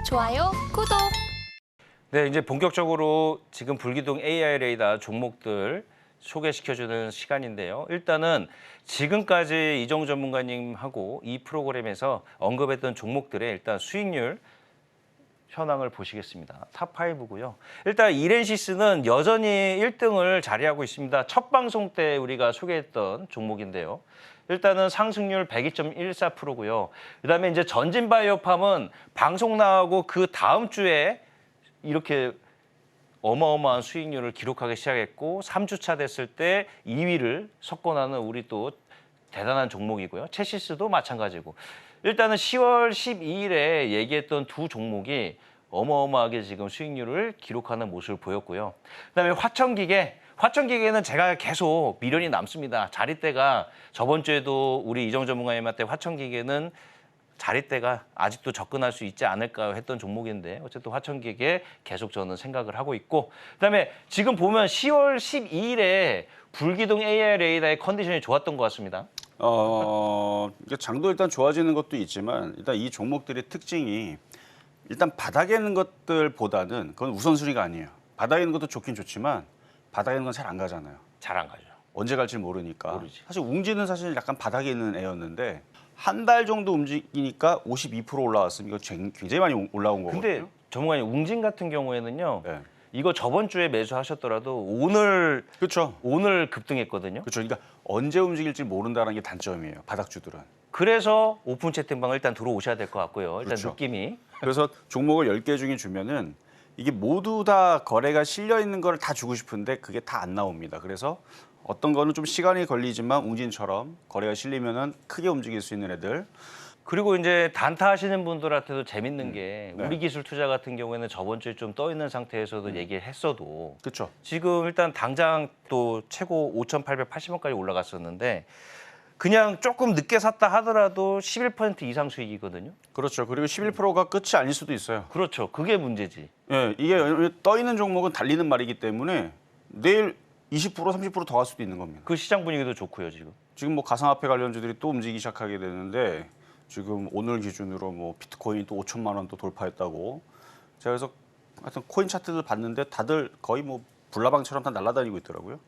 좋아요, 구독. 네, 이제 본격적으로 지금 불기둥 AI 레이더 종목들 소개시켜주는 시간인데요. 일단은 지금까지 이정우 전문가님하고 이 프로그램에서 언급했던 종목들의 일단 수익률 현황을 보시겠습니다. 탑5고요. 일단 이렌시스는 여전히 1등을 자리하고 있습니다. 첫 방송 때 우리가 소개했던 종목인데요. 일단은 상승률 102.14%고요. 그다음에 이제 전진바이오팜은 방송 나오고 그 다음 주에 이렇게 어마어마한 수익률을 기록하기 시작했고 3주차 됐을 때 2위를 석권하는 우리 또 대단한 종목이고요. 체시스도 마찬가지고. 일단은 10월 12일에 얘기했던 두 종목이 어마어마하게 지금 수익률을 기록하는 모습을 보였고요. 그다음에 화천기계는 제가 계속 미련이 남습니다. 자릿대가 저번 주에도 우리 이정 전문가님한테 화천기계는 자릿대가 아직도 접근할 수 있지 않을까 했던 종목인데 어쨌든 화천기계 계속 저는 생각을 하고 있고 그다음에 지금 보면 10월 12일에 불기둥 AI 레이더의 컨디션이 좋았던 것 같습니다. 이게 장도 일단 좋아지는 것도 있지만 일단 이 종목들의 특징이 일단 바닥에 있는 것들보다는 그건 우선순위가 아니에요. 바닥에 있는 것도 좋긴 좋지만 바닥에 있는 건 잘 안 가잖아요. 잘 안 가죠. 언제 갈지 모르니까. 모르지. 사실 웅지는 사실 약간 바닥에 있는 애였는데 한 달 정도 움직이니까 52% 올라왔으면 이거 굉장히 많이 올라온 거거든요. 근데 전문가님 웅진 같은 경우에는요. 네. 이거 저번 주에 매수하셨더라도 오늘 그렇죠. 급등했거든요. 그렇죠. 그러니까 언제 움직일지 모른다는 게 단점이에요. 바닥주들은. 그래서 오픈 채팅방을 일단 들어오셔야 될 것 같고요. 일단 그렇죠. 느낌이. 그래서 종목을 10개 중에 주면은 이게 모두 다 거래가 실려 있는 걸 다 주고 싶은데 그게 다 안 나옵니다. 그래서 어떤 거는 좀 시간이 걸리지만 웅진처럼 거래가 실리면은 크게 움직일 수 있는 애들. 그리고 이제 단타 하시는 분들한테도 재밌는 게 네. 우리 기술 투자 같은 경우에는 저번 주에 좀 떠 있는 상태에서도 얘기를 했어도 그렇죠. 지금 일단 당장 또 최고 5,880원까지 올라갔었는데 그냥 조금 늦게 샀다 하더라도 11% 이상 수익이거든요. 그렇죠. 그리고 11%가 끝이 아닐 수도 있어요. 그렇죠. 그게 문제지. 예, 이게 떠 있는 종목은 달리는 말이기 때문에 내일 20% 30%더 갈 수도 있는 겁니다. 그 시장 분위기도 좋고요, 지금. 지금 뭐 가상화폐 관련주들이 또 움직이기 시작하게 되는데 지금 오늘 기준으로 뭐 비트코인 또 5천만 원 또 돌파했다고. 제가 그래서 하여튼 코인 차트들 봤는데 다들 거의 뭐 불나방처럼 다 날아다니고 있더라고요.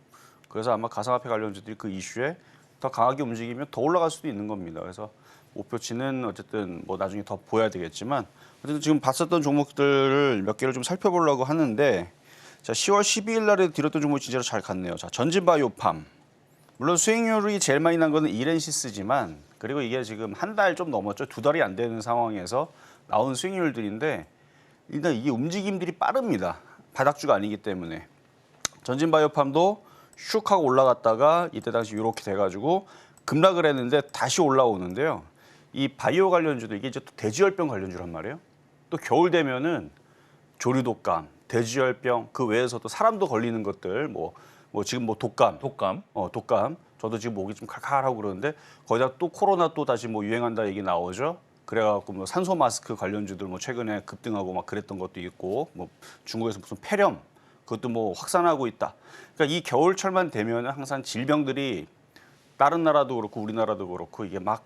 그래서 아마 가상화폐 관련주들이 그 이슈에 더 강하게 움직이면 더 올라갈 수도 있는 겁니다. 그래서 목표치는 어쨌든 뭐 나중에 더 보여야 되겠지만 어쨌든 지금 봤었던 종목들을 몇 개를 좀 살펴보려고 하는데 자 10월 12일 날에 드렸던 종목이 진짜로 잘 갔네요. 자 전진바이오팜 물론 수익률이 제일 많이 난 거는 이렌시스지만 그리고 이게 지금 한 달 좀 넘었죠. 두 달이 안 되는 상황에서 나온 수익률들인데 일단 이게 움직임들이 빠릅니다. 바닥주가 아니기 때문에 전진바이오팜도 슉 하고 올라갔다가 이때 당시 이렇게 돼가지고 급락을 했는데 다시 올라오는데요. 이 바이오 관련주도 이게 이제 또 돼지열병 관련주란 말이에요. 또 겨울 되면은 조류독감, 돼지열병 그 외에서도 사람도 걸리는 것들 뭐 지금 뭐 독감. 독감. 저도 지금 목이 좀 칼칼하고 그러는데 거기다 또 코로나 또 다시 뭐 유행한다 얘기 나오죠. 그래갖고 뭐 산소 마스크 관련주들 뭐 최근에 급등하고 막 그랬던 것도 있고 뭐 중국에서 무슨 폐렴 그것도 뭐 확산하고 있다. 그러니까 이 겨울철만 되면 항상 질병들이 다른 나라도 그렇고 우리나라도 그렇고 이게 막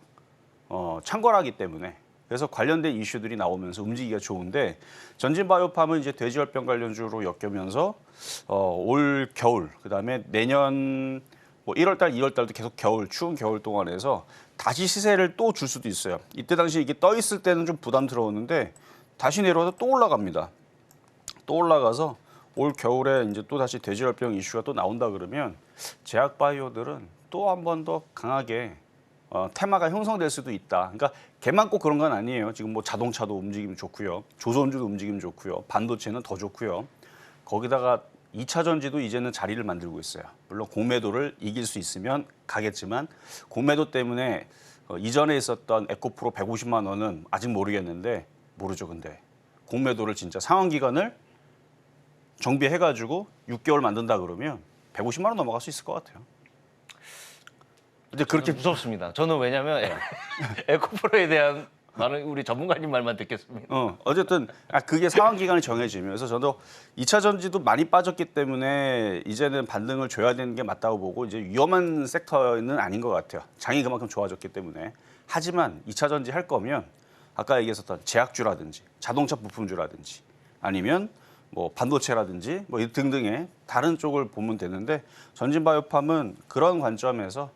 창궐하기 때문에 그래서 관련된 이슈들이 나오면서 움직이기가 좋은데 전진바이오팜은 이제 돼지열병 관련주로 엮이면서 올 겨울 그다음에 내년 뭐 1월달, 2월달도 계속 겨울 추운 겨울 동안에서 다시 시세를 또 줄 수도 있어요. 이때 당시 이게 떠 있을 때는 좀 부담스러웠는데 다시 내려와서 또 올라갑니다. 또 올라가서 올 겨울에 이제 또 다시 돼지열병 이슈가 또 나온다 그러면 제약 바이오들은 또 한 번 더 강하게 테마가 형성될 수도 있다. 그러니까 걔만 꼭 그런 건 아니에요. 지금 뭐 자동차도 움직임 좋고요. 조선주도 움직임 좋고요. 반도체는 더 좋고요. 거기다가 2차 전지도 이제는 자리를 만들고 있어요. 물론 공매도를 이길 수 있으면 가겠지만 공매도 때문에 이전에 있었던 에코프로 150만 원은 아직 모르겠는데 모르죠. 근데 공매도를 진짜 상환 기간을 정비해가지고 6개월 만든다 그러면 150만 원 넘어갈 수 있을 것 같아요. 근데 그렇게 무섭습니다. 저는 왜냐면 에코프로에 대한 말은 우리 전문가님 말만 듣겠습니다. 어쨌든 그게 상환 기간이 정해지면서 저도 2차 전지도 많이 빠졌기 때문에 이제는 반등을 줘야 되는 게 맞다고 보고 이제 위험한 섹터는 아닌 것 같아요. 장이 그만큼 좋아졌기 때문에. 하지만 2차 전지 할 거면 아까 얘기했었던 제약주라든지 자동차 부품주라든지 아니면 뭐 반도체라든지 뭐 등등의 다른 쪽을 보면 되는데 전진바이오팜은 그런 관점에서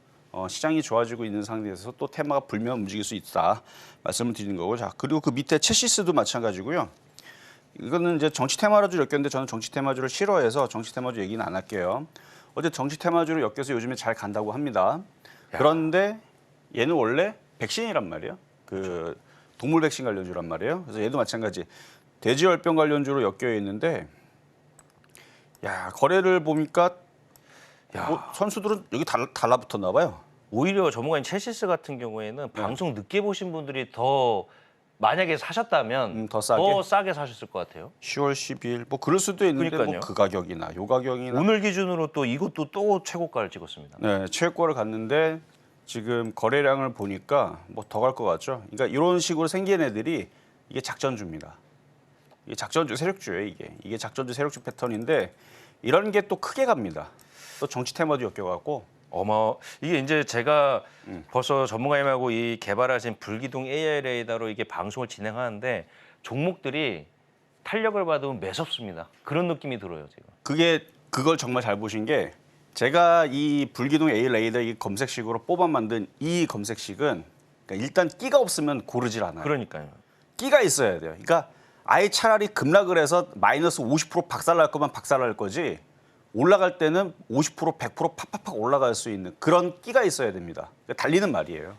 시장이 좋아지고 있는 상태에서 또 테마가 불면 움직일 수 있다 말씀을 드리는 거고. 자, 그리고 그 밑에 채시스도 마찬가지고요. 이거는 이제 정치 테마주를 엮였는데 저는 정치 테마주를 싫어해서 정치 테마주 얘기는 안 할게요. 어제 정치 테마주를 엮여서 요즘에 잘 간다고 합니다. 그런데 얘는 원래 백신이란 말이에요. 그 동물 백신 관련주란 말이에요. 그래서 얘도 마찬가지 돼지열병 관련주로 엮여 있는데, 야 거래를 보니까 뭐 선수들은 여기 달라붙었나 봐요. 오히려 전문가인 첼시스 같은 경우에는 방송 늦게 보신 분들이 더 만약에 사셨다면 더 싸게? 사셨을 것 같아요. 10월 10일 뭐 그럴 수도 있는데 그러니까요. 뭐 그 가격이나 요 가격이나 오늘 기준으로 또 이것도 또 최고가를 찍었습니다. 네, 최고를 갔는데 지금 거래량을 보니까 뭐 더 갈 것 같죠. 그러니까 이런 식으로 생긴 애들이 이게 작전주입니다. 이게 작전주 세력주예요. 이게 작전주 세력주 패턴인데 이런 게 또 크게 갑니다. 또 정치 테마도 엮여갖고 이게 이제 제가 벌써 전문가님하고 이 개발하신 불기둥 AI 레이더로 이게 방송을 진행하는데 종목들이 탄력을 받으면 매섭습니다. 그런 느낌이 들어요, 지금. 그걸 정말 잘 보신 게 제가 이 불기둥 AI 레이더 이 검색식으로 뽑아 만든 이 검색식은 그러니까 일단 끼가 없으면 고르질 않아요. 그러니까요. 끼가 있어야 돼요. 그러니까 아예 차라리 급락을 해서 마이너스 50% 박살날 거면 박살날 거지 올라갈 때는 50% 100% 팍팍팍 올라갈 수 있는 그런 끼가 있어야 됩니다. 그러니까 달리는 말이에요.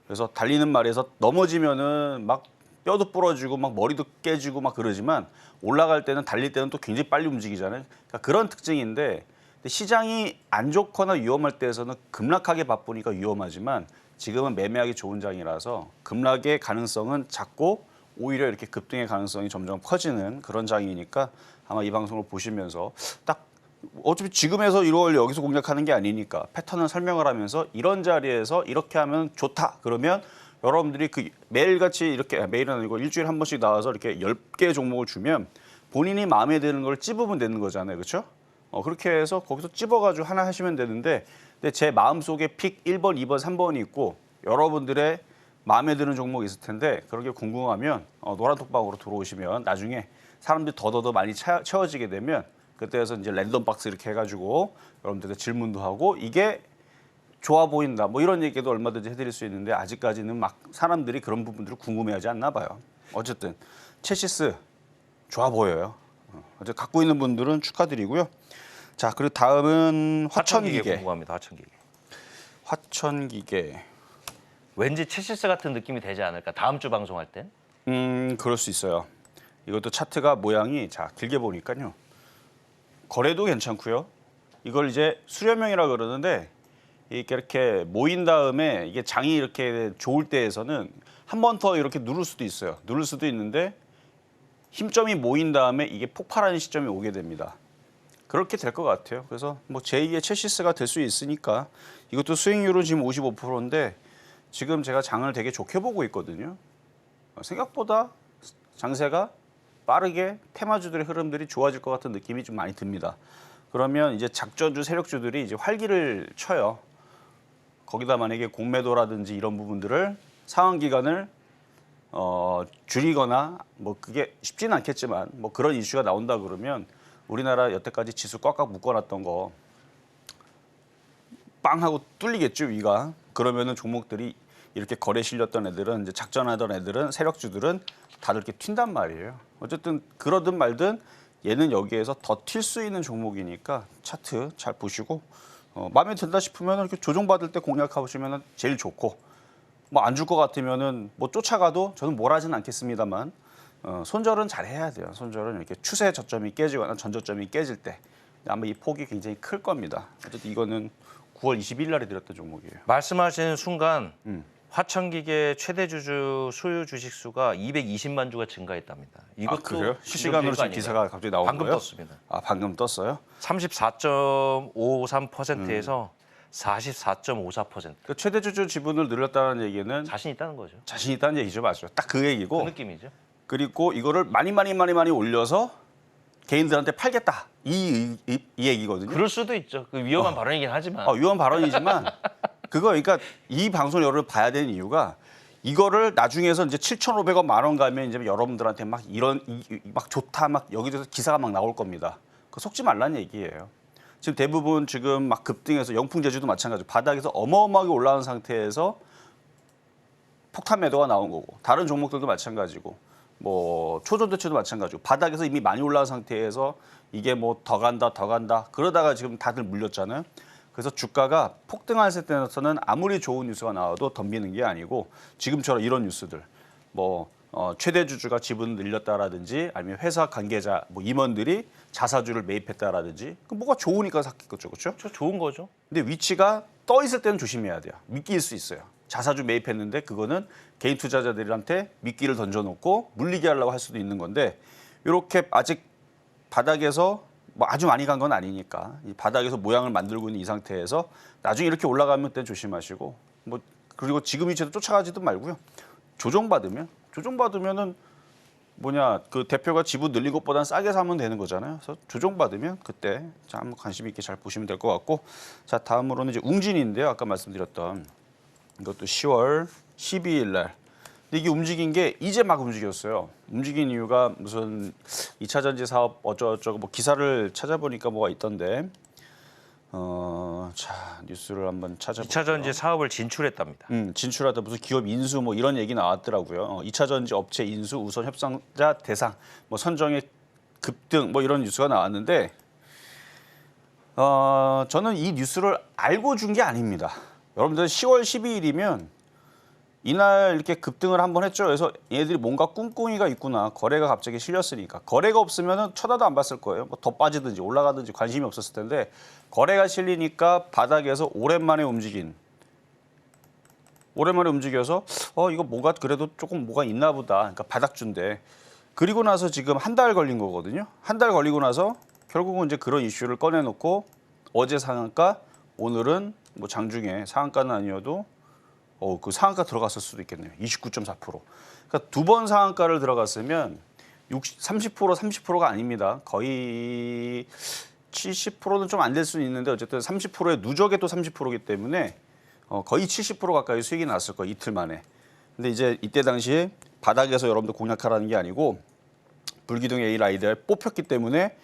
그래서 달리는 말에서 넘어지면은 막 뼈도 부러지고 막 머리도 깨지고 막 그러지만 올라갈 때는 달릴 때는 또 굉장히 빨리 움직이잖아요. 그러니까 그런 특징인데 시장이 안 좋거나 위험할 때에서는 급락하게 바쁘니까 위험하지만 지금은 매매하기 좋은 장이라서 급락의 가능성은 작고 오히려 이렇게 급등의 가능성이 점점 커지는 그런 장이니까 아마 이 방송을 보시면서 딱 어차피 지금에서 1월 여기서 공략하는 게 아니니까 패턴을 설명을 하면서 이런 자리에서 이렇게 하면 좋다. 그러면 여러분들이 그 매일같이 이렇게 매일은 아니고 일주일에 한 번씩 나와서 이렇게 10개의 종목을 주면 본인이 마음에 드는 걸 찝으면 되는 거잖아요. 그렇죠? 그렇게 해서 거기서 찝어가지고 하나 하시면 되는데 근데 제 마음속에 픽 1번, 2번, 3번이 있고 여러분들의 마음에 드는 종목이 있을 텐데 그런 게 궁금하면 노란톡방으로 들어오시면 나중에 사람들이 더 많이 채워지게 되면 그때에서 이제 랜덤 박스 이렇게 해가지고 여러분들께 질문도 하고 이게 좋아 보인다 뭐 이런 얘기도 얼마든지 해드릴 수 있는데 아직까지는 막 사람들이 그런 부분들을 궁금해하지 않나 봐요. 어쨌든 첼시스 좋아 보여요. 어제 갖고 있는 분들은 축하드리고요. 자 그리고 다음은 화천기계. 궁금합니다. 화천기계. 화천기계. 왠지 첼시스 같은 느낌이 되지 않을까? 다음 주 방송할 땐? 그럴 수 있어요. 이것도 차트가 모양이 자 길게 보니까요. 거래도 괜찮고요. 이걸 이제 수렴형이라 그러는데 이렇게 모인 다음에 이게 장이 이렇게 좋을 때에서는 한 번 더 이렇게 누를 수도 있어요. 누를 수도 있는데 힘점이 모인 다음에 이게 폭발하는 시점이 오게 됩니다. 그렇게 될 것 같아요. 그래서 뭐 제2의 첼시스가 될 수 있으니까 이것도 수익률은 지금 55%인데 지금 제가 장을 되게 좋게 보고 있거든요. 생각보다 장세가 빠르게 테마주들의 흐름들이 좋아질 것 같은 느낌이 좀 많이 듭니다. 그러면 이제 작전주 세력주들이 이제 활기를 쳐요. 거기다 만약에 공매도라든지 이런 부분들을 상환 기간을 줄이거나 뭐 그게 쉽지는 않겠지만 뭐 그런 이슈가 나온다 그러면 우리나라 여태까지 지수 꽉꽉 묶어놨던 거 빵 하고 뚫리겠죠 위가. 그러면은 종목들이 이렇게 거래 실렸던 애들은 이제 작전하던 애들은 세력주들은 다들 이렇게 튄단 말이에요. 어쨌든 그러든 말든 얘는 여기에서 더 튈 수 있는 종목이니까 차트 잘 보시고 마음에 든다 싶으면 이렇게 조정받을 때 공략하시면 제일 좋고 뭐 안 줄 것 같으면은 뭐 쫓아가도 저는 뭘 하진 않겠습니다만 손절은 잘 해야 돼요. 손절은 이렇게 추세 저점이 깨지거나 전저점이 깨질 때 아마 이 폭이 굉장히 클 겁니다. 어쨌든 이거는 9월 20일 날에 드렸던 종목이에요. 말씀하시는 순간 화천기계 최대 주주 소유 주식 수가 220만 주가 증가했답니다. 이것도 그래요? 실시간으로 지금 기사가 갑자기 나온 방금 거예요? 떴습니다. 방금 떴어요? 34.53%에서 44.54%. 그 최대 주주 지분을 늘렸다는 얘기는 자신 있다는 거죠. 자신 있다는 얘기죠, 맞죠? 딱 그 그 얘기고. 느낌이죠. 그리고 이거를 많이 올려서 개인들한테 팔겠다 이 얘기거든요. 그럴 수도 있죠. 그 위험한 발언이긴 하지만. 위험 발언이지만 그거 그러니까 이 방송 여러분 봐야 되는 이유가 이거를 나중에서 이제 7,500원 만 원 가면 이제 여러분들한테 막 이런 막 좋다 막 여기저기서 기사가 막 나올 겁니다. 그 속지 말라는 얘기예요. 지금 대부분 지금 막 급등해서 영풍 제주도 마찬가지로 바닥에서 어마어마하게 올라온 상태에서 폭탄 매도가 나온 거고 다른 종목들도 마찬가지고 뭐 초전도체도 마찬가지고 바닥에서 이미 많이 올라온 상태에서 이게 뭐 더 간다 그러다가 지금 다들 물렸잖아요. 그래서 주가가 폭등할 때는 아무리 좋은 뉴스가 나와도 덤비는 게 아니고 지금처럼 이런 뉴스들 뭐 최대 주주가 지분 늘렸다라든지 아니면 회사 관계자 뭐 임원들이 자사주를 매입했다라든지 그 뭐가 좋으니까 샀겠죠, 그렇죠? 저 좋은 거죠. 근데 위치가 떠 있을 때는 조심해야 돼요. 미끼일 수 있어요. 자사주 매입했는데 그거는 개인 투자자들한테 미끼를 던져놓고 물리게 하려고 할 수도 있는 건데 이렇게 아직 바닥에서 뭐 아주 많이 간 건 아니니까 이 바닥에서 모양을 만들고 있는 이 상태에서 나중에 이렇게 올라가면 그때 조심하시고 뭐 그리고 지금 위치에서 쫓아가지도 말고요. 조정받으면은 뭐냐 그 대표가 지분 늘린 것보다는 싸게 사면 되는 거잖아요. 그래서 조정받으면 그때 자 한번 관심 있게 잘 보시면 될 것 같고 자 다음으로는 이제 웅진인데요. 아까 말씀드렸던 이것도 10월 12일 날. 근데 이게 움직인 게 이제 막 움직였어요. 움직인 이유가 무슨 2차 전지 사업 어쩌고저쩌고 뭐 기사를 찾아보니까 뭐가 있던데. 자 뉴스를 한번 찾아볼게요. 2차 전지 사업을 진출했답니다. 진출하다 무슨 기업 인수 뭐 이런 얘기 나왔더라고요. 2차 전지 업체 인수 우선 협상자 대상 뭐 선정의 급등 뭐 이런 뉴스가 나왔는데 저는 이 뉴스를 알고 준 게 아닙니다. 여러분들 10월 12일이면 이날 이렇게 급등을 한번 했죠. 그래서 얘들이 뭔가 꿍꿍이가 있구나. 거래가 갑자기 실렸으니까. 거래가 없으면 쳐다도 안 봤을 거예요. 뭐 더 빠지든지 올라가든지 관심이 없었을 텐데 거래가 실리니까 바닥에서 오랜만에 움직여서 이거 뭐가 그래도 조금 뭐가 있나 보다. 그러니까 바닥주인데. 그리고 나서 지금 한 달 걸린 거거든요. 한 달 걸리고 나서 결국은 이제 그런 이슈를 꺼내놓고 어제 상한가, 오늘은 뭐 장중에 상한가는 아니어도 그 상한가 들어갔을 수도 있겠네요. 29.4%. 그러니까 두 번 상한가를 들어갔으면 30%가 아닙니다. 거의 70%는 좀 안 될 수는 있는데 어쨌든 30%의 누적의 또 30%이기 때문에 거의 70% 가까이 수익이 났을 거예요. 이틀 만에. 근데 이제 이때 당시에 바닥에서 여러분들 공략하라는 게 아니고 불기둥 A 라이더에 뽑혔기 때문에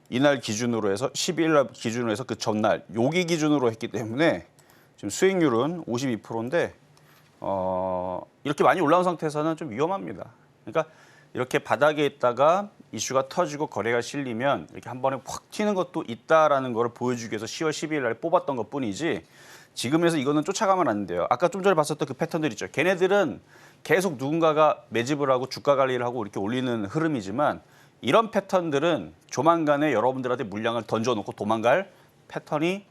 이날 기준으로 해서 12일 날 기준으로 해서 그 전날 요기 기준으로 했기 때문에 지금 수익률은 52%인데 이렇게 많이 올라온 상태에서는 좀 위험합니다. 그러니까 이렇게 바닥에 있다가 이슈가 터지고 거래가 실리면 이렇게 한 번에 확 튀는 것도 있다라는 걸 보여주기 위해서 10월 12일 날 뽑았던 것뿐이지 지금에서 이거는 쫓아가면 안 돼요. 아까 좀 전에 봤었던 그 패턴들 있죠. 걔네들은 계속 누군가가 매집을 하고 주가 관리를 하고 이렇게 올리는 흐름이지만 이런 패턴들은 조만간에 여러분들한테 물량을 던져놓고 도망갈 패턴이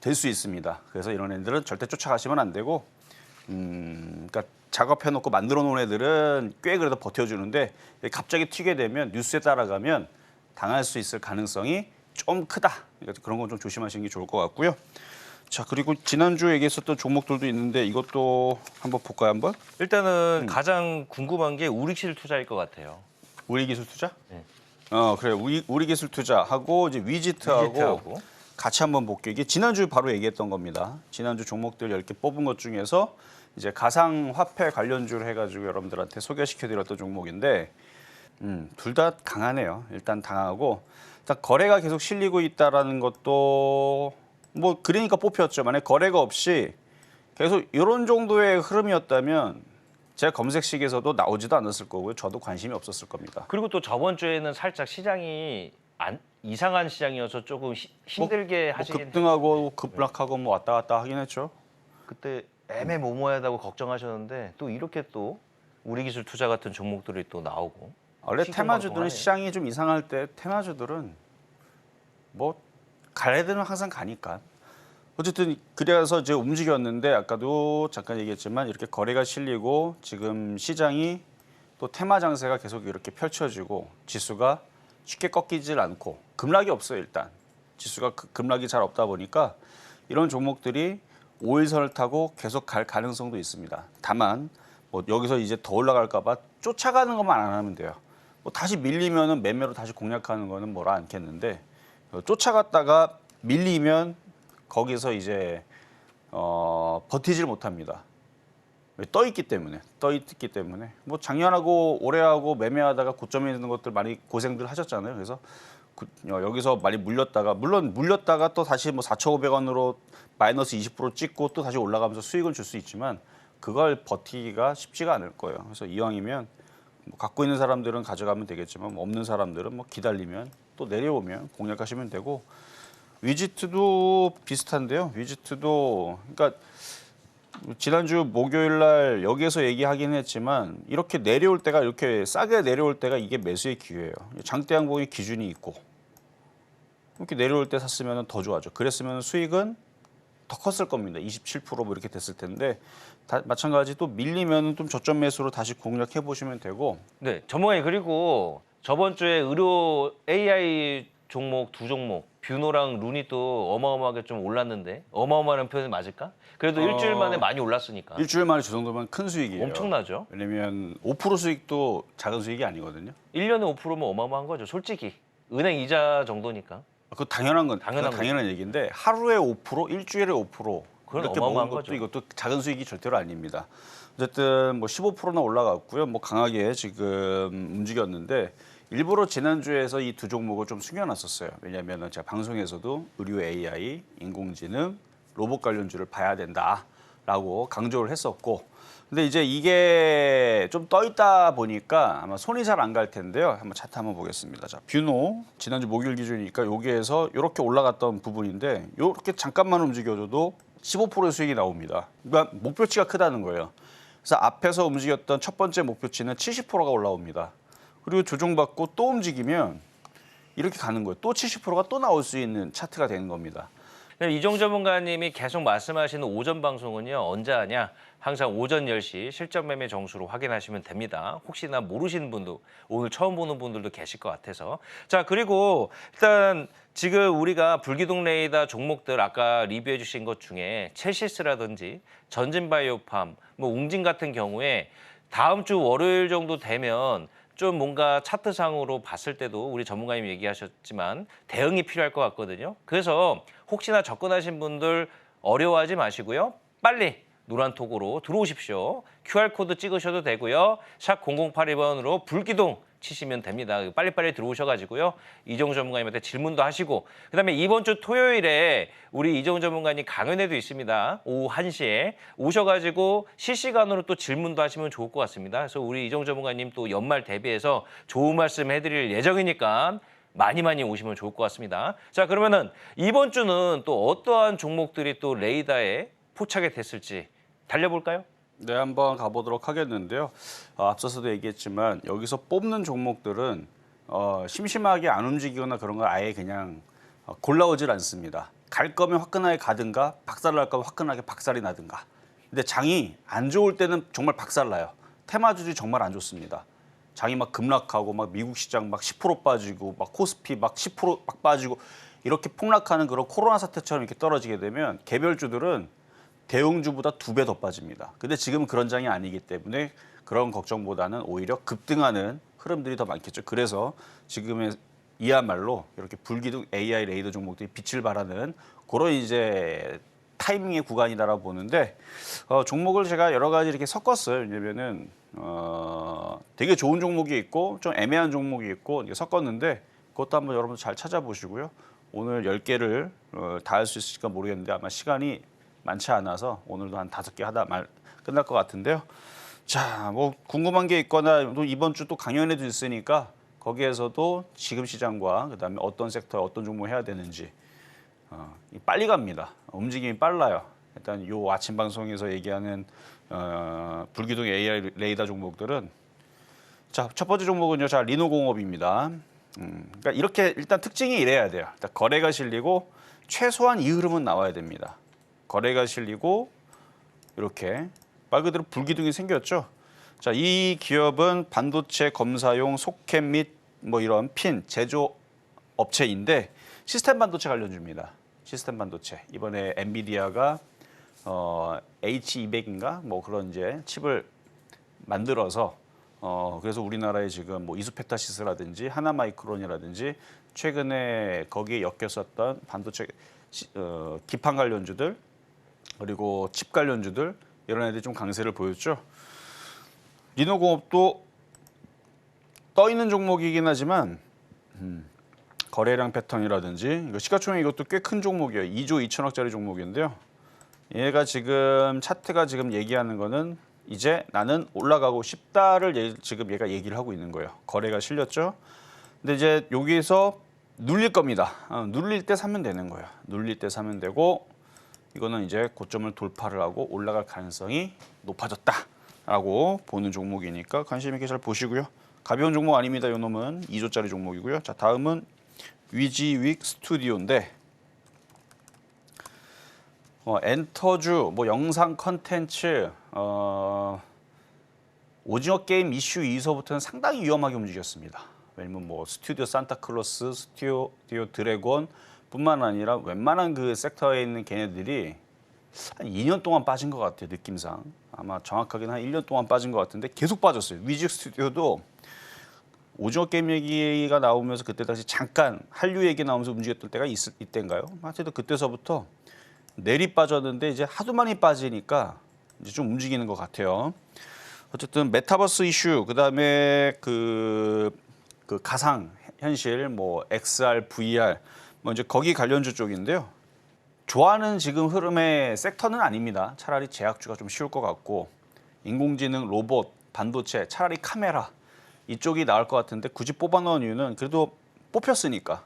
될 수 있습니다. 그래서 이런 애들은 절대 쫓아가시면 안 되고 그러니까 작업해놓고 만들어 놓은 애들은 꽤 그래도 버텨주는데 갑자기 튀게 되면 뉴스에 따라가면 당할 수 있을 가능성이 좀 크다. 그러니까 그런 건 좀 조심하시는 게 좋을 것 같고요. 자 그리고 지난주에 얘기했었던 종목들도 있는데 이것도 한번 볼까요 한번? 일단은 가장 궁금한 게 우릭실 투자일 것 같아요. 우리기술 투자? 네. 그래 우리기술 투자하고 이제 위지트하고 같이 한번 볼게요. 이게 지난주 바로 얘기했던 겁니다. 지난주 종목들 10개 뽑은 것 중에서 이제 가상화폐 관련주를 해가지고 여러분들한테 소개시켜드렸던 종목인데 둘 다 강하네요. 일단 강하고 일단 거래가 계속 실리고 있다라는 것도 뭐 그러니까 뽑혔죠. 만약 거래가 없이 계속 이런 정도의 흐름이었다면 제가 검색식에서도 나오지도 않았을 거고요. 저도 관심이 없었을 겁니다. 그리고 또 저번 주에는 살짝 시장이 이상한 시장이어서 조금 힘들게 하시긴 급등하고 급락하고 뭐 왔다 갔다 하긴 했죠. 그때 애매모호하다고 걱정하셨는데 또 이렇게 또 우리기술 투자 같은 종목들이 또 나오고 원래 테마주들은 시끌망동하네요. 시장이 좀 이상할 때 테마주들은 뭐 갈 애들은 항상 가니까 어쨌든 그래서 이제 움직였는데 아까도 잠깐 얘기했지만 이렇게 거래가 실리고 지금 시장이 또 테마 장세가 계속 이렇게 펼쳐지고 지수가 쉽게 꺾이질 않고 급락이 없어요. 일단 지수가 급락이 잘 없다 보니까 이런 종목들이 5일선을 타고 계속 갈 가능성도 있습니다. 다만 뭐 여기서 이제 더 올라갈까 봐 쫓아가는 것만 안 하면 돼요. 뭐 다시 밀리면은 매매로 다시 공략하는 거는 뭐라 않겠는데 쫓아갔다가 밀리면 거기서 이제 버티질 못합니다. 떠 있기 때문에 뭐 작년하고 올해하고 매매하다가 고점에 있는 것들 많이 고생들 하셨잖아요. 그래서 여기서 많이 물렸다가 물론 물렸다가 또 다시 뭐 4,500원으로 마이너스 20% 찍고 또 다시 올라가면서 수익을 줄 수 있지만 그걸 버티기가 쉽지가 않을 거예요. 그래서 이왕이면 뭐 갖고 있는 사람들은 가져가면 되겠지만 뭐 없는 사람들은 뭐 기다리면 또 내려오면 공략하시면 되고 위지트도 비슷한데요. 위지트도 그러니까 지난주 목요일 날 여기에서 얘기하긴 했지만 이렇게 내려올 때가 이렇게 싸게 내려올 때가 이게 매수의 기회예요. 장대 양봉의 기준이 있고 이렇게 내려올 때 샀으면 더 좋아져. 그랬으면 수익은 더 컸을 겁니다. 27%뭐 이렇게 됐을 텐데 마찬가지 또 밀리면 좀 저점 매수로 다시 공략해 보시면 되고. 네, 전문가님 그리고 저번 주에 의료 AI 종목 두 종목 뷰노랑 루니 또 어마어마하게 좀 올랐는데 어마어마한 표현이 맞을까? 그래도 일주일 만에 많이 올랐으니까 일주일 만에 저 정도면 큰 수익이에요. 엄청나죠. 왜냐면 5% 수익도 작은 수익이 아니거든요. 1년에 5%면 어마어마한 거죠. 솔직히 은행 이자 정도니까. 그거 당연한 건 당연한 당연한 얘기인데 하루에 5%, 일주일에 5% 그건 이렇게 어마어마한 먹은 것도 거죠. 이것도 작은 수익이 절대로 아닙니다. 어쨌든 뭐 15%나 올라갔고요. 뭐 강하게 지금 움직였는데 일부러 지난주에서 이 두 종목을 좀 숨겨놨었어요. 왜냐하면 제가 방송에서도 의료 AI, 인공지능, 로봇 관련주를 봐야 된다라고 강조를 했었고 근데 이제 이게 좀 떠 있다 보니까 아마 손이 잘 안 갈 텐데요. 한번 차트 한번 보겠습니다. 자, 뷰노 지난주 목요일 기준이니까 여기에서 이렇게 올라갔던 부분인데 이렇게 잠깐만 움직여줘도 15%의 수익이 나옵니다. 그러니까 목표치가 크다는 거예요. 그래서 앞에서 움직였던 첫 번째 목표치는 70%가 올라옵니다. 그리고 조정받고 또 움직이면 이렇게 가는 거예요. 또 70%가 또 나올 수 있는 차트가 되는 겁니다. 이종 전문가님이 계속 말씀하시는 오전 방송은요. 언제 하냐? 항상 오전 10시 실전 매매 정수로 확인하시면 됩니다. 혹시나 모르시는 분도 오늘 처음 보는 분들도 계실 것 같아서. 자, 그리고 일단 지금 우리가 불기둥 레이더 종목들 아까 리뷰해 주신 것 중에 첼시스라든지 전진바이오팜, 뭐 웅진 같은 경우에 다음 주 월요일 정도 되면 좀 뭔가 차트상으로 봤을 때도 우리 전문가님 얘기하셨지만 대응이 필요할 것 같거든요. 그래서 혹시나 접근하신 분들 어려워하지 마시고요. 빨리 노란톡으로 들어오십시오. QR코드 찍으셔도 되고요. 샵 0081번으로 불기둥 치시면 됩니다. 빨리빨리 들어오셔가지고요. 이종 전문가님한테 질문도 하시고 그다음에 이번 주 토요일에 우리 이종 전문가님 강연회도 있습니다. 오후 1시에 오셔가지고 실시간으로 또 질문도 하시면 좋을 것 같습니다. 그래서 우리 이종 전문가님 또 연말 대비해서 좋은 말씀 해드릴 예정이니까 많이 오시면 좋을 것 같습니다. 자, 그러면은 이번 주는 또 어떠한 종목들이 또 레이더에 포착이 됐을지 달려볼까요? 네, 한번 가보도록 하겠는데요. 앞서서도 얘기했지만 여기서 뽑는 종목들은 심심하게 안 움직이거나 그런 걸 아예 그냥 골라오질 않습니다. 갈 거면 화끈하게 가든가 박살날 거면 화끈하게 박살이 나든가. 근데 장이 안 좋을 때는 정말 박살나요. 테마주들이 정말 안 좋습니다. 장이 막 급락하고 막 미국 시장 막 10% 빠지고 막 코스피 막 10%막 빠지고 이렇게 폭락하는 그런 코로나 사태처럼 이렇게 떨어지게 되면 개별주들은 대형주보다 2배 더 빠집니다. 근데 지금 그런 장이 아니기 때문에 그런 걱정보다는 오히려 급등하는 흐름들이 더 많겠죠. 그래서 지금의 이야말로 이렇게 불기둥 AI 레이더 종목들이 빛을 발하는 그런 이제 타이밍의 구간이다라고 보는데 종목을 제가 여러 가지 이렇게 섞었어요. 왜냐면은 되게 좋은 종목이 있고 좀 애매한 종목이 있고 이렇게 섞었는데 그것도 한번 여러분들 잘 찾아보시고요. 오늘 10개를 다 할 수 있을까 모르겠는데 아마 시간이 많지 않아서 오늘도 한 5개 하다 끝날 것 같은데요. 자, 뭐 궁금한 게 있거나 또 이번 주 또 강연회도 있으니까 거기에서도 지금 시장과 그다음에 어떤 섹터에 어떤 종목 해야 되는지 빨리 갑니다. 움직임이 빨라요. 일단 요 아침 방송에서 얘기하는 불기둥 AI 레이더 종목들은 자, 첫 번째 종목은요. 자, 리노공업입니다. 그러니까 이렇게 일단 특징이 이래야 돼요. 일단 거래가 실리고 최소한 이 흐름은 나와야 됩니다. 거래가 실리고 이렇게 말 그대로 불기둥이 생겼죠. 자, 이 기업은 반도체 검사용 소켓 및 뭐 이런 핀 제조 업체인데 시스템 반도체 관련주입니다. 시스템 반도체. 이번에 엔비디아가 H200인가 뭐 그런 이제 칩을 만들어서 그래서 우리나라에 지금 뭐 이수페타시스라든지 하나마이크론이라든지 최근에 거기에 엮였었던 반도체 기판 관련주들 그리고 칩 관련주들 이런 애들이 좀 강세를 보였죠. 리노공업도 떠 있는 종목이긴 하지만 거래량 패턴이라든지 이거 시가총액 이것도 꽤 큰 종목이에요. 2조 2천억짜리 종목인데요. 얘가 지금 차트가 지금 얘기하는 거는 이제 나는 올라가고 싶다를 지금 얘가 얘기를 하고 있는 거예요. 거래가 실렸죠. 근데 이제 여기서 눌릴 겁니다. 눌릴 때 사면 되는 거예요. 눌릴 때 사면 되고 이거는 이제 고점을 돌파를 하고 올라갈 가능성이 높아졌다라고 보는 종목이니까 관심 있게 잘 보시고요. 가벼운 종목 아닙니다. 이 놈은 2조짜리 종목이고요. 자, 다음은 위지윅 스튜디오인데 엔터주, 뭐 영상 컨텐츠, 오징어 게임 이슈 이후서부터는 상당히 위험하게 움직였습니다. 왜냐면 뭐 스튜디오 산타클로스, 스튜디오 드래곤뿐만 아니라 웬만한 그 섹터에 있는 걔네들이 한 2년 동안 빠진 것 같아요. 느낌상 아마 정확하게는 한 1년 동안 빠진 것 같은데 계속 빠졌어요. 위지윅 스튜디오도 오징어 게임 얘기가 나오면서 그때 다시 잠깐 한류 얘기 나오면서 움직였던 때가 이때인가요? 하여튼 그때서부터 내리 빠졌는데 이제 하도 많이 빠지니까 이제 좀 움직이는 것 같아요. 어쨌든 메타버스 이슈, 그다음에 그 가상 현실, 뭐 XR, VR, 뭐 이제 거기 관련주 쪽인데요. 좋아하는 지금 흐름의 섹터는 아닙니다. 차라리 제약주가 좀 쉬울 것 같고 인공지능, 로봇, 반도체, 차라리 카메라 이쪽이 나을 것 같은데 굳이 뽑아놓은 이유는 그래도 뽑혔으니까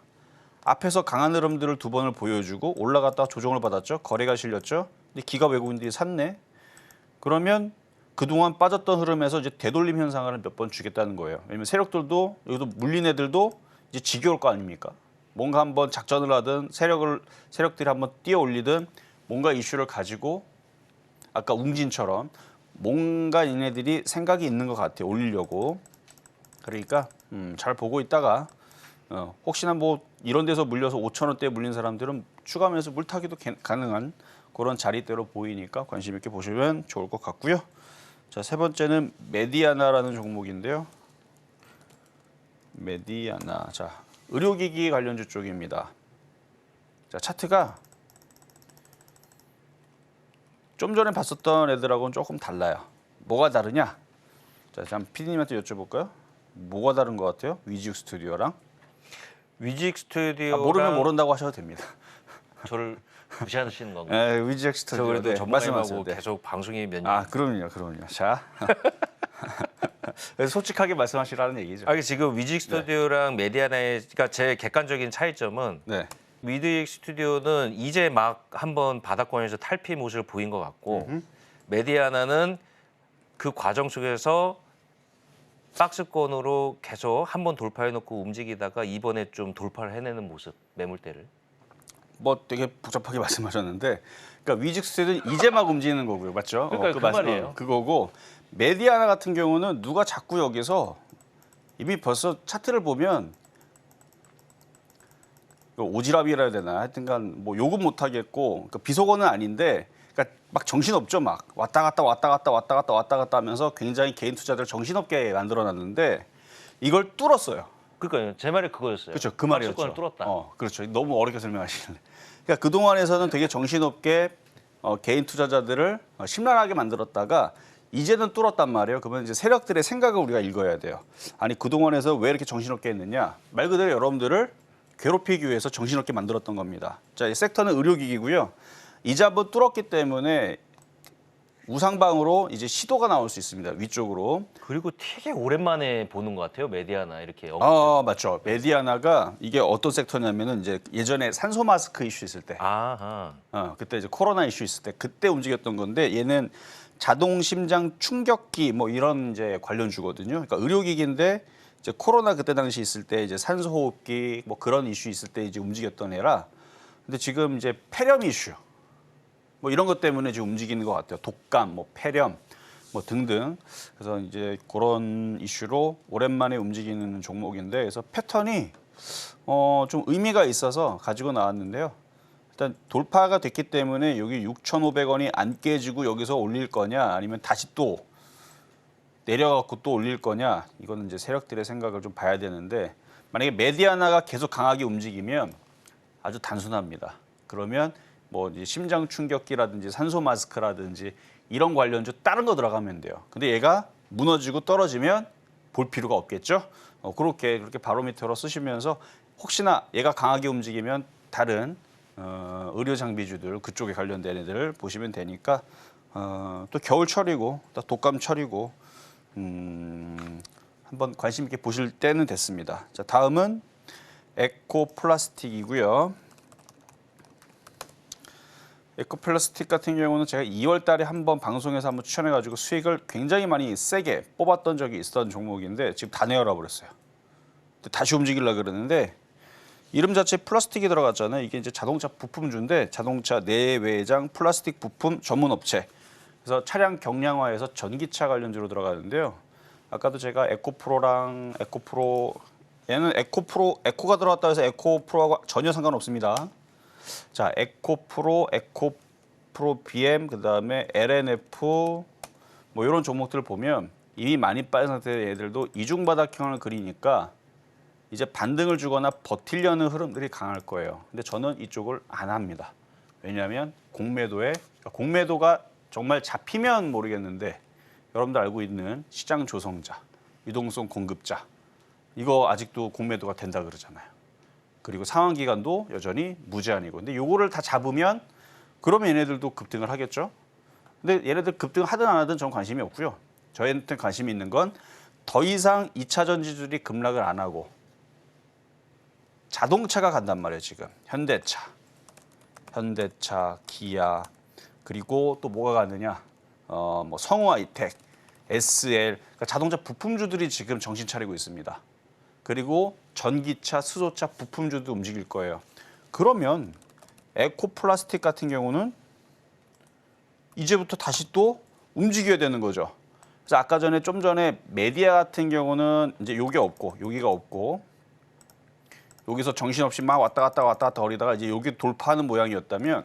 앞에서 강한 흐름들을 두 번을 보여주고 올라갔다가 조정을 받았죠. 거래가 실렸죠. 근데 기가 외국인들이 샀네. 그러면 그동안 빠졌던 흐름에서 이제 되돌림 현상을 몇 번 주겠다는 거예요. 왜냐면 세력들도 여기도 물린 애들도 이제 지겨울 거 아닙니까? 뭔가 한번 작전을 하든 세력들이 한번 뛰어 올리든 뭔가 이슈를 가지고 아까 웅진처럼 뭔가 얘네들이 생각이 있는 것 같아요. 올리려고. 그러니까 잘 보고 있다가 혹시나 뭐 이런 데서 물려서 5,000원대에 물린 사람들은 추가하면서 물타기도 가능한 그런 자리대로 보이니까 관심 있게 보시면 좋을 것 같고요. 자, 세 번째는 메디아나라는 종목인데요. 메디아나. 자, 의료기기 관련주 쪽입니다. 자, 차트가 좀 전에 봤었던 애들하고는 조금 달라요. 뭐가 다르냐? 자, 잠깐 PD님한테 여쭤볼까요? 뭐가 다른 것 같아요? 위지윅 스튜디오랑? 위지윅 스튜디오가 모르면 모른다고 하셔도 됩니다. 저를 무시하시는 건가요? 위지윅 저 스튜디오. 그래도 네, 전문가님하고 말씀하세요. 네. 계속 방송이 몇 년. 아, 그럼요. 자, 그래서 솔직하게 말씀하시라는 얘기죠. 이게 지금 위지윅 스튜디오랑 메디아나의 그러니까 제 객관적인 차이점은 네, 위지윅 스튜디오는 이제 막 한번 바닥권에서 탈피 모습을 보인 것 같고 메디아나는 그 과정 속에서 박스권으로 계속 한번 돌파해놓고 움직이다가 이번에 좀 돌파를 해내는 모습, 매물대를. 뭐 되게 복잡하게 말씀하셨는데, 그러니까 위지윅 스튜디오는 이제 막 움직이는 거고요, 맞죠? 그러니까 그 말이에요. 그거고 메디아나 같은 경우는 누가 자꾸 여기서 이미 벌써 차트를 보면 오지랖이라 해야 되나, 하여튼간 뭐 욕은 못 하겠고, 그러니까 비속어는 아닌데. 그러니까 막 정신없죠. 막 왔다 갔다 하면서 굉장히 개인 투자들 정신없게 만들어놨는데 이걸 뚫었어요. 그러니까요. 제 말이 그거였어요. 그렇죠. 그 말이었죠. 박스권을 뚫었다. 그렇죠. 너무 어렵게 설명하시네. 그러니까 그 동안에서는 되게 정신없게 개인 투자자들을 심란하게 만들었다가 이제는 뚫었단 말이에요. 그러면 이제 세력들의 생각을 우리가 읽어야 돼요. 아니 그 동안에서 왜 이렇게 정신없게 했느냐? 말 그대로 여러분들을 괴롭히기 위해서 정신없게 만들었던 겁니다. 자, 이 섹터는 의료기기고요. 이제 한번 뚫었기 때문에 우상방으로 이제 시도가 나올 수 있습니다. 위쪽으로. 그리고 되게 오랜만에 보는 것 같아요. 메디아나 이렇게. 맞죠. 메디아나가 이게 어떤 섹터냐면은 이제 예전에 산소 마스크 이슈 있을 때, 아하. 그때 이제 코로나 이슈 있을 때 그때 움직였던 건데 얘는 자동 심장 충격기 뭐 이런 이제 관련주거든요. 그러니까 의료기기인데 이제 코로나 그때 당시 있을 때 이제 산소호흡기 뭐 그런 이슈 있을 때 이제 움직였던 애라. 근데 지금 이제 폐렴 이슈. 뭐 이런 것 때문에 지금 움직이는 것 같아요. 독감, 뭐 폐렴, 뭐 등등. 그래서 이제 그런 이슈로 오랜만에 움직이는 종목인데, 그래서 패턴이 좀 의미가 있어서 가지고 나왔는데요. 일단 돌파가 됐기 때문에 여기 6,500원이 안 깨지고 여기서 올릴 거냐, 아니면 다시 또 내려갖고 또 올릴 거냐, 이거는 이제 세력들의 생각을 좀 봐야 되는데, 만약에 메디아나가 계속 강하게 움직이면 아주 단순합니다. 그러면 뭐 이제 심장 충격기라든지 산소 마스크라든지 이런 관련주 다른 거 들어가면 돼요. 근데 얘가 무너지고 떨어지면 볼 필요가 없겠죠. 그렇게 바로미터로 쓰시면서 혹시나 얘가 강하게 움직이면 다른 의료 장비주들 그쪽에 관련된 애들 보시면 되니까 또 겨울철이고 또 독감철이고 한번 관심 있게 보실 때는 됐습니다. 자, 다음은 에코플라스틱이고요. 에코플라스틱 같은 경우는 제가 2월 달에 한번 방송에서 한번 추천해가지고 수익을 굉장히 많이 세게 뽑았던 적이 있었던 종목인데 지금 다 내어라 버렸어요. 다시 움직이려고 그러는데 이름 자체에 플라스틱이 들어갔잖아요. 이게 이제 자동차 부품주인데 자동차 내외장 플라스틱 부품 전문 업체. 그래서 차량 경량화에서 전기차 관련주로 들어가는데요. 아까도 제가 에코프로랑 에코프로 얘는 에코가 들어갔다 해서 에코프로하고 전혀 상관없습니다. 자, 에코프로 BM 그다음에 LNF 뭐 이런 종목들을 보면 이미 많이 빠진 상태의 애들도 이중바닥형을 그리니까 이제 반등을 주거나 버틸려는 흐름들이 강할 거예요. 근데 저는 이쪽을 안 합니다. 왜냐하면 공매도가 정말 잡히면 모르겠는데 여러분들 알고 있는 시장 조성자, 유동성 공급자 이거 아직도 공매도가 된다 그러잖아요. 그리고 상환 기간도 여전히 무제한이고. 근데 요거를 다 잡으면 그러면 얘네들도 급등을 하겠죠. 근데 얘네들 급등하든 안 하든 저는 관심이 없고요. 저희한테 관심이 있는 건 더 이상 2차 전지들이 급락을 안 하고 자동차가 간단 말이에요. 지금 현대차, 기아 그리고 또 뭐가 가느냐? 뭐 성우하이텍, SL 그러니까 자동차 부품주들이 지금 정신 차리고 있습니다. 그리고 전기차, 수소차 부품주도 움직일 거예요. 그러면 에코플라스틱 같은 경우는 이제부터 다시 또 움직여야 되는 거죠. 그래서 아까 좀 전에 메디아 같은 경우는 이제 요게 없고 여기가 없고 여기서 정신없이 막 왔다 갔다 거리다가 이제 여기 돌파하는 모양이었다면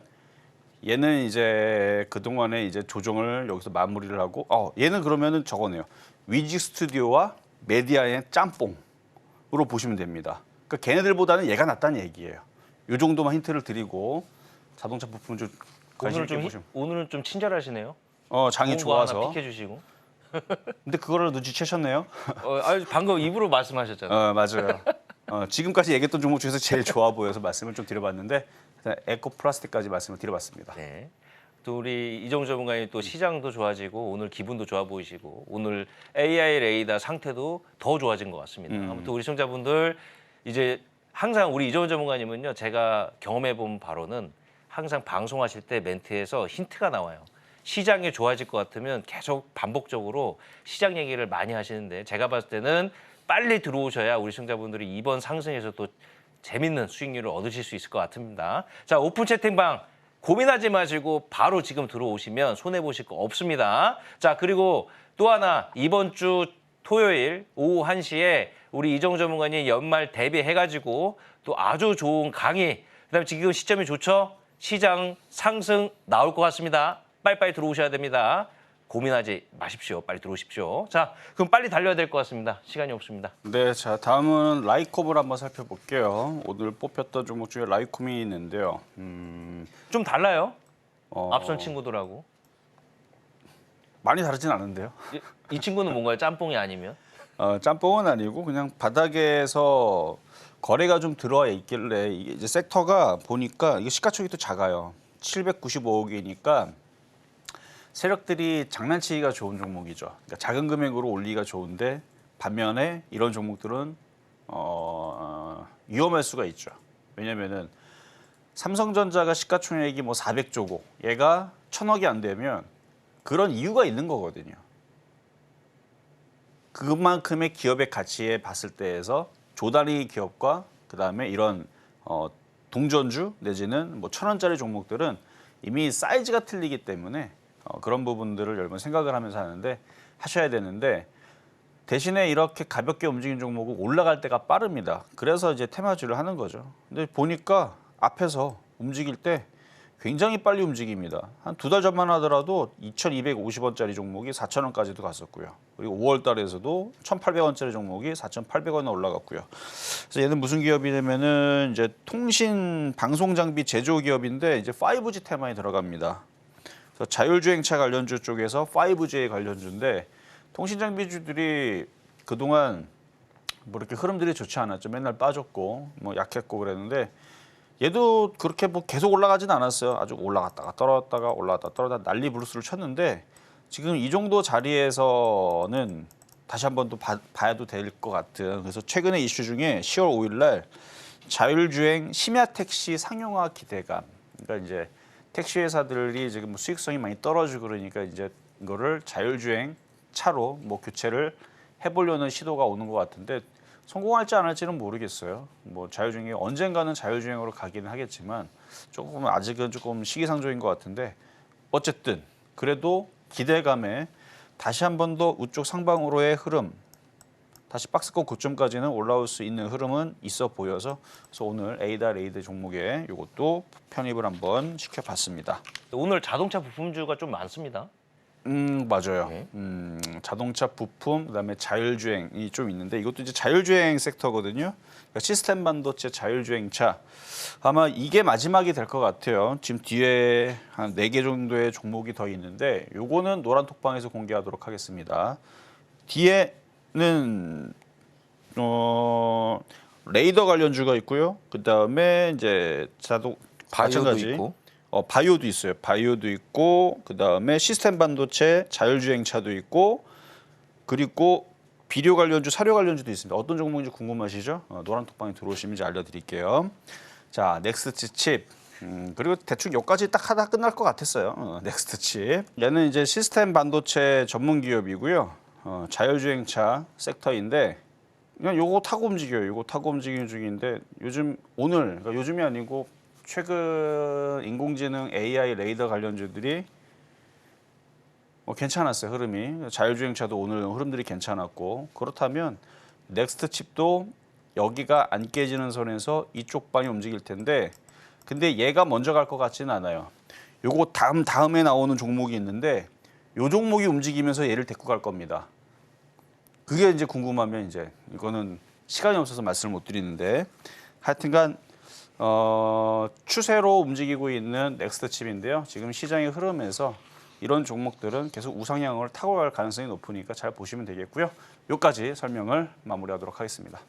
얘는 이제 그동안에 이제 조정을 여기서 마무리를 하고 얘는 그러면은 저거네요. 위지 스튜디오와 메디아의 짬뽕으로 보시면 됩니다. 그러니까 걔네들보다는 얘가 낫다는 얘기예요. 요 정도만 힌트를 드리고 자동차 부품 좀 관심 있게 보시면. 오늘은 좀 친절하시네요. 장이 좋은 거 좋아서. 하나 픽해주시고. 근데 그거를 눈치채셨네요. 방금 입으로 말씀하셨잖아요. 맞아요. 지금까지 얘기했던 종목 중에서 제일 좋아 보여서 말씀을 좀 드려봤는데 에코플라스틱까지 말씀을 드려봤습니다. 네. 또 우리 이정우 전문가님 또 시장도 좋아지고 오늘 기분도 좋아 보이시고 오늘 AI 레이더 상태도 더 좋아진 것 같습니다. 아무튼 우리 시청자분들 이제 항상 우리 이정우 전문가님은요 제가 경험해본 바로는 항상 방송하실 때 멘트에서 힌트가 나와요. 시장이 좋아질 것 같으면 계속 반복적으로 시장 얘기를 많이 하시는데 제가 봤을 때는 빨리 들어오셔야 우리 시청자분들이 이번 상승에서 또 재밌는 수익률을 얻으실 수 있을 것 같습니다. 자, 오픈 채팅방 고민하지 마시고 바로 지금 들어오시면 손해보실 거 없습니다. 자, 그리고 또 하나 이번 주 토요일 오후 1시에 우리 이정우 전문가님 연말 대비해가지고 또 아주 좋은 강의 그다음에 지금 시점이 좋죠? 시장 상승 나올 것 같습니다. 빨리빨리 들어오셔야 됩니다. 고민하지 마십시오. 빨리 들어오십시오. 자, 그럼 빨리 달려야 될 것 같습니다. 시간이 없습니다. 네, 자 다음은 라이콤을 한번 살펴볼게요. 오늘 뽑혔던 종목 중에 라이콤이 있는데요. 좀 달라요. 앞선 친구들하고. 많이 다르진 않은데요. 이 친구는 뭔가요? 짬뽕이 아니면? 짬뽕은 아니고 그냥 바닥에서 거래가 좀 들어와 있길래 이게 이제 섹터가 보니까 이게 시가총이 또 작아요. 795억이니까 세력들이 장난치기가 좋은 종목이죠. 그러니까 작은 금액으로 올리기가 좋은데 반면에 이런 종목들은 위험할 수가 있죠. 왜냐면은 삼성전자가 시가총액이 뭐 400조고 얘가 1000억이 안 되면 그런 이유가 있는 거거든요. 그만큼의 기업의 가치에 봤을 때에서 조단위 기업과 그다음에 이런 동전주 내지는 뭐 1000원짜리 종목들은 이미 사이즈가 틀리기 때문에 그런 부분들을 여러분 생각을 하면서 하는데 하셔야 되는데 대신에 이렇게 가볍게 움직이는 종목은 올라갈 때가 빠릅니다. 그래서 이제 테마주를 하는 거죠. 근데 보니까 앞에서 움직일 때 굉장히 빨리 움직입니다. 한 2달 전만 하더라도 2,250원짜리 종목이 4,000원까지도 갔었고요. 그리고 5월 달에서도 1,800원짜리 종목이 4,800원에 올라갔고요. 그래서 얘는 무슨 기업이냐면은 이제 통신 방송 장비 제조 기업인데 이제 5G 테마에 들어갑니다. 그래서 자율주행차 관련주 쪽에서 5G 관련주인데 통신 장비주들이 그동안 뭐 이렇게 흐름들이 좋지 않았죠. 맨날 빠졌고 뭐 약했고 그랬는데 얘도 그렇게 뭐 계속 올라가진 않았어요. 아주 올라갔다가 떨어졌다가 올라갔다가 떨어졌다가 난리 부르스를 쳤는데 지금 이 정도 자리에서는 다시 한번 또 봐도 될 것 같은. 그래서 최근에 이슈 중에 10월 5일 날 자율주행 심야 택시 상용화 기대감. 그러니까 이제 택시 회사들이 지금 뭐 수익성이 많이 떨어지고 그러니까 이제 이거를 자율주행 차로 뭐 교체를 해보려는 시도가 오는 것 같은데 성공할지 안 할지는 모르겠어요. 뭐 자율주행이 언젠가는 자율주행으로 가기는 하겠지만 조금 아직은 조금 시기상조인 것 같은데 어쨌든 그래도 기대감에 다시 한 번 더 우측 상방으로의 흐름, 다시 박스권 고점까지는 올라올 수 있는 흐름은 있어 보여서 그래서 오늘 에이다 레이드 종목에 이것도 편입을 한번 시켜봤습니다. 오늘 자동차 부품주가 좀 많습니다. 맞아요. 네. 자동차 부품 그다음에 자율주행이 좀 있는데 이것도 이제 자율주행 섹터거든요. 그러니까 시스템 반도체 자율주행차 아마 이게 마지막이 될 것 같아요. 지금 뒤에 한 4개 정도의 종목이 더 있는데 요거는 노란톡방에서 공개하도록 하겠습니다. 뒤에는 레이더 관련주가 있고요. 그다음에 이제 마찬가지 있고. 바이오도 있어요. 바이오도 있고 그다음에 시스템 반도체 자율주행차도 있고 그리고 비료 관련주, 사료 관련주도 있습니다. 어떤 종목인지 궁금하시죠? 노란톡방에 들어오시면 이제 알려드릴게요. 자, 넥스트 칩. 그리고 대충 여기까지 딱 하다 끝날 것 같았어요. 넥스트 칩. 얘는 이제 시스템 반도체 전문 기업이고요. 자율주행차 섹터인데 그냥 요거 타고 움직여요. 요거 타고 움직이는 중인데 요즘 오늘 그러니까 요즘이 아니고 최근 인공지능 AI 레이더 관련주들이 괜찮았어요. 흐름이. 자율주행차도 오늘 흐름들이 괜찮았고 그렇다면 넥스트 칩도 여기가 안 깨지는 선에서 이쪽 방이 움직일 텐데 근데 얘가 먼저 갈 것 같지는 않아요. 요거 다음에 나오는 종목이 있는데 요 종목이 움직이면서 얘를 데리고 갈 겁니다. 그게 이제 궁금하면 이제 이거는 시간이 없어서 말씀을 못 드리는데 하여튼간 추세로 움직이고 있는 넥스트 칩인데요. 지금 시장의 흐름에서 이런 종목들은 계속 우상향을 타고 갈 가능성이 높으니까 잘 보시면 되겠고요. 여기까지 설명을 마무리하도록 하겠습니다.